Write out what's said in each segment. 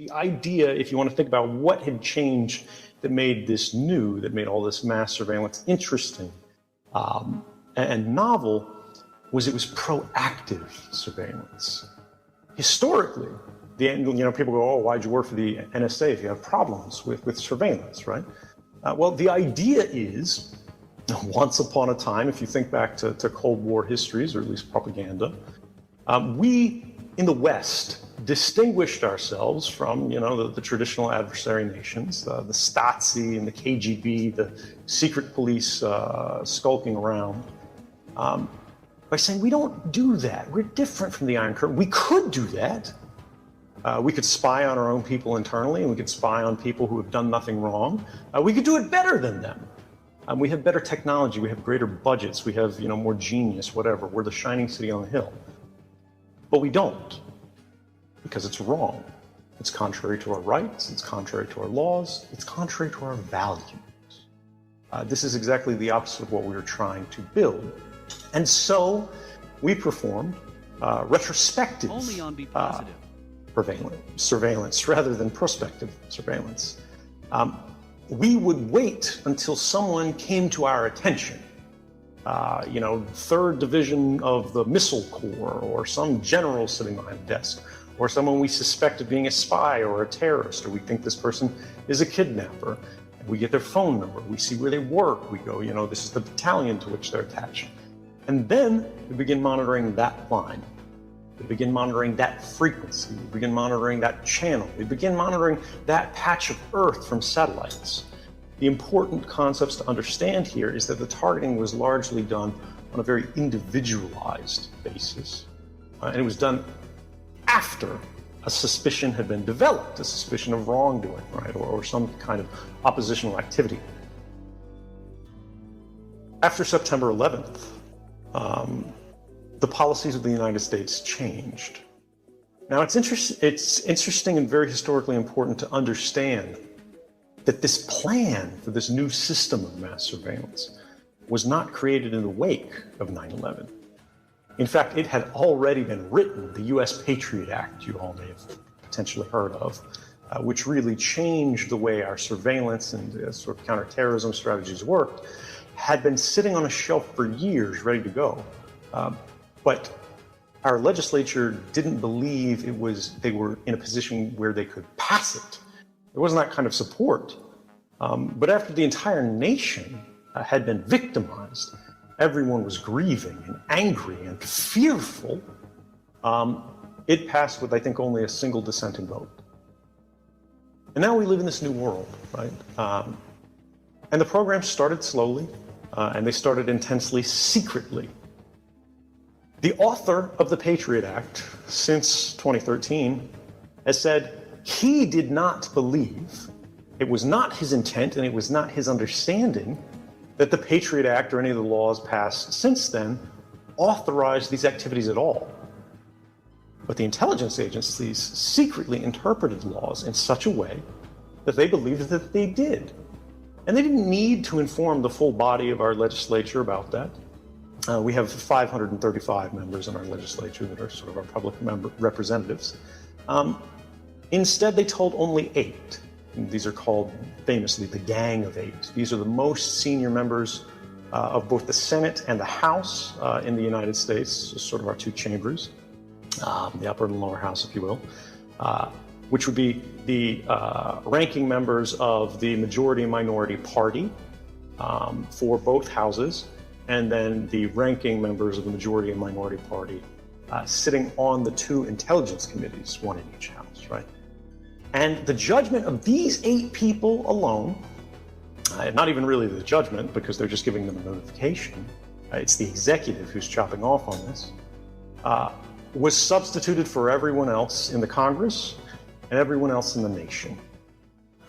The idea, if you want to think about what had changed that made this new, that made all this mass surveillance interesting and novel, was it was proactive surveillance. Historically, people go, oh, why'd you work for the NSA if you have problems with surveillance, right? Well, the idea is, once upon a time, if you think back to Cold War histories, or at least propaganda, we in the West distinguished ourselves from, the traditional adversary nations, the Stasi and the KGB, the secret police skulking around, by saying we don't do that. We're different from the Iron Curtain. We could do that. We could spy on our own people internally, and we could spy on people who have done nothing wrong. We could do it better than them. We have better technology. We have greater budgets. We have, more genius, whatever. We're the shining city on the hill. But we don't, because it's wrong. It's contrary to our rights. It's contrary to our laws. It's contrary to our values. This is exactly the opposite of what we were trying to build. And so we performed retrospective surveillance rather than prospective surveillance. We would wait until someone came to our attention. 3rd Division of the Missile Corps, or some general sitting behind a desk, or someone we suspect of being a spy or a terrorist, or we think this person is a kidnapper. We get their phone number, we see where they work, we go, this is the battalion to which they're attached. And then we begin monitoring that line. We begin monitoring that frequency. We begin monitoring that channel. We begin monitoring that patch of Earth from satellites. The important concepts to understand here is that the targeting was largely done on a very individualized basis. And it was done after a suspicion had been developed, a suspicion of wrongdoing, right, or some kind of oppositional activity. After September 11th, the policies of the United States changed. Now, it's interesting and very historically important to understand that this plan for this new system of mass surveillance was not created in the wake of 9/11. In fact, it had already been written. The U.S. Patriot Act, you all may have potentially heard of, which really changed the way our surveillance and sort of counterterrorism strategies worked, had been sitting on a shelf for years, ready to go. But our legislature didn't believe they were in a position where they could pass it. There wasn't that kind of support. But after the entire nation had been victimized, everyone was grieving and angry and fearful, it passed with, I think, only a single dissenting vote. And now we live in this new world, right? And the program started slowly, and they started intensely secretly. The author of the Patriot Act, since 2013, has said he did not believe, it was not his intent and it was not his understanding that the Patriot Act or any of the laws passed since then authorized these activities at all. But the intelligence agencies secretly interpreted laws in such a way that they believed that they did. And they didn't need to inform the full body of our legislature about that. We have 535 members in our legislature that are sort of our public representatives. Instead, they told only 8. And these are called famously the Gang of 8. These are the most senior members of both the Senate and the House in the United States, sort of our 2 chambers, the upper and lower house, if you will, which would be the ranking members of the majority and minority party for both houses, and then the ranking members of the majority and minority party sitting on the 2 intelligence committees, 1 in each house, right? And the judgment of these 8 people alone, not even really the judgment because they're just giving them a notification, it's the executive who's chopping off on this, was substituted for everyone else in the Congress and everyone else in the nation.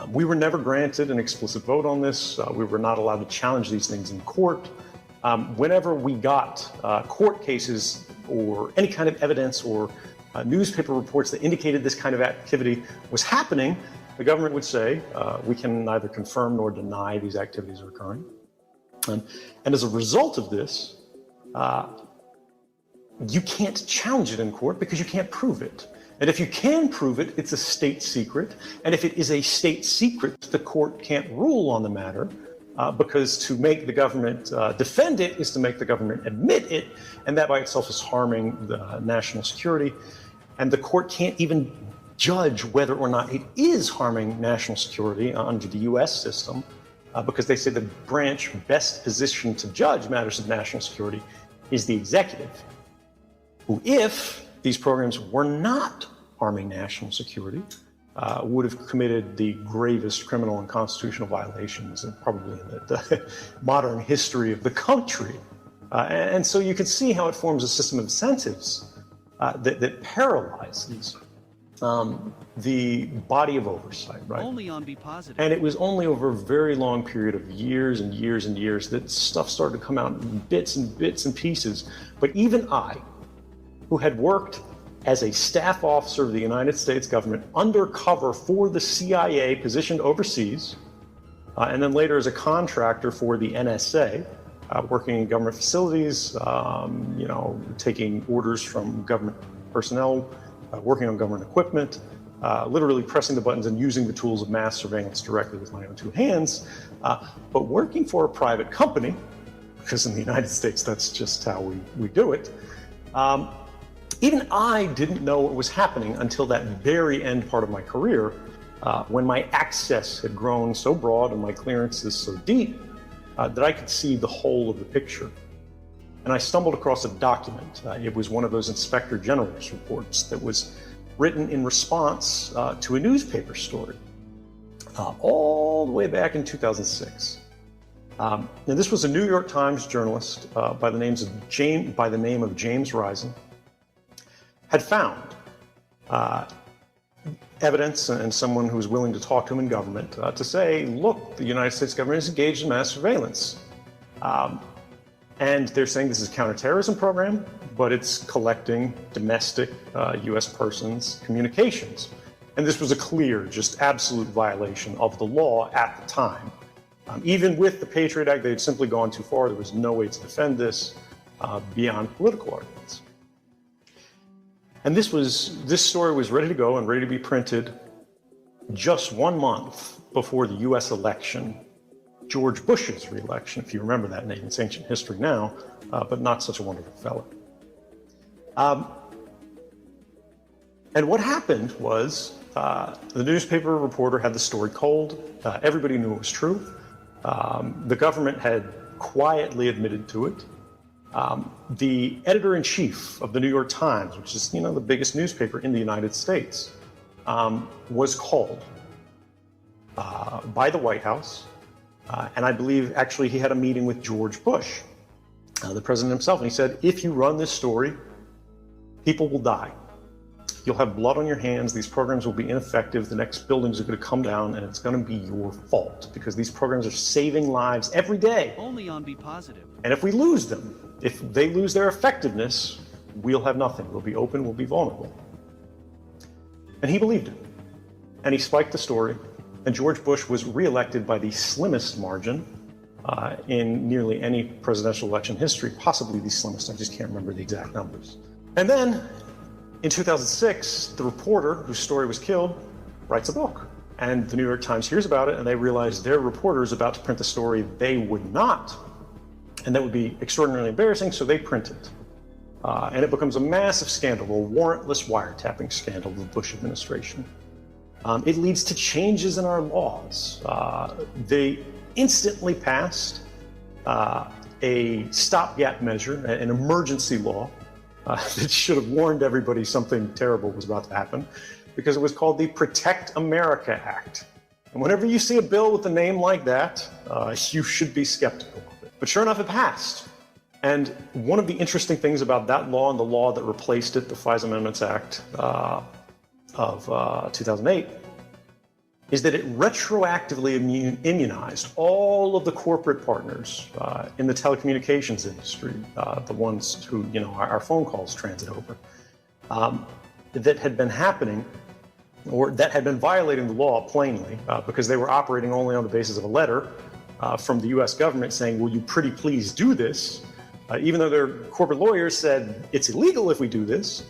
We were never granted an explicit vote on this. We were not allowed to challenge these things in court. Whenever we got court cases or any kind of evidence or newspaper reports that indicated this kind of activity was happening, the government would say, we can neither confirm nor deny these activities are occurring. And as a result of this, you can't challenge it in court because you can't prove it. And if you can prove it, it's a state secret. And if it is a state secret, the court can't rule on the matter because to make the government defend it is to make the government admit it. And that by itself is harming the national security. And the court can't even judge whether or not it is harming national security under the US system because they say the branch best positioned to judge matters of national security is the executive, who, if these programs were not harming national security, would have committed the gravest criminal and constitutional violations and probably in the modern history of the country. And so you can see how it forms a system of incentives that paralyzes the body of oversight, right? Only on Be Positive. And it was only over a very long period of years and years and years that stuff started to come out in bits and pieces. But even I, who had worked as a staff officer of the United States government undercover for the CIA positioned overseas, and then later as a contractor for the NSA, working in government facilities, taking orders from government personnel, working on government equipment, literally pressing the buttons and using the tools of mass surveillance directly with my own two hands, but working for a private company, because in the United States that's just how we do it. Even I didn't know what was happening until that very end part of my career, when my access had grown so broad and my clearances so deep that I could see the whole of the picture. And I stumbled across a document. It was one of those Inspector General's reports that was written in response to a newspaper story all the way back in 2006. Now this was a New York Times journalist by the name of James Risen, had found evidence and someone who was willing to talk to him in government to say, look, the United States government is engaged in mass surveillance. And they're saying this is a counterterrorism program, but it's collecting domestic US persons' communications. And this was a clear, just absolute violation of the law at the time. Even with the Patriot Act, they had simply gone too far. There was no way to defend this beyond political arguments. And this story was ready to go and ready to be printed just 1 month before the US election, George Bush's re-election, if you remember that name. It's ancient history now, but not such a wonderful fellow. And what happened was the newspaper reporter had the story cold. Everybody knew it was true. The government had quietly admitted to it. The editor-in-chief of the New York Times, which is, the biggest newspaper in the United States, was called by the White House. And I believe, actually, he had a meeting with George Bush, the president himself. And he said, if you run this story, people will die. You'll have blood on your hands. These programs will be ineffective. The next buildings are going to come down, and it's going to be your fault because these programs are saving lives every day. Only on Be Positive. And if we lose them, if they lose their effectiveness, we'll have nothing. We'll be open. We'll be vulnerable. And he believed it. And he spiked the story. And George Bush was reelected by the slimmest margin in nearly any presidential election history, possibly the slimmest. I just can't remember the exact numbers. And then in 2006, the reporter whose story was killed writes a book. And the New York Times hears about it, and they realize their reporter is about to print the story they would not. And that would be extraordinarily embarrassing, so they print it. And it becomes a massive scandal, a warrantless wiretapping scandal of the Bush administration. It leads to changes in our laws. They instantly passed a stopgap measure, an emergency law, that should have warned everybody something terrible was about to happen, because it was called the Protect America Act. And whenever you see a bill with a name like that, you should be skeptical of it. But sure enough, it passed. And one of the interesting things about that law and the law that replaced it, the FISA Amendments Act of 2008, is that it retroactively immunized all of the corporate partners in the telecommunications industry, the ones who our phone calls transit over, that had been happening or that had been violating the law plainly because they were operating only on the basis of a letter from the US government saying, will you pretty please do this? Even though their corporate lawyers said it's illegal if we do this,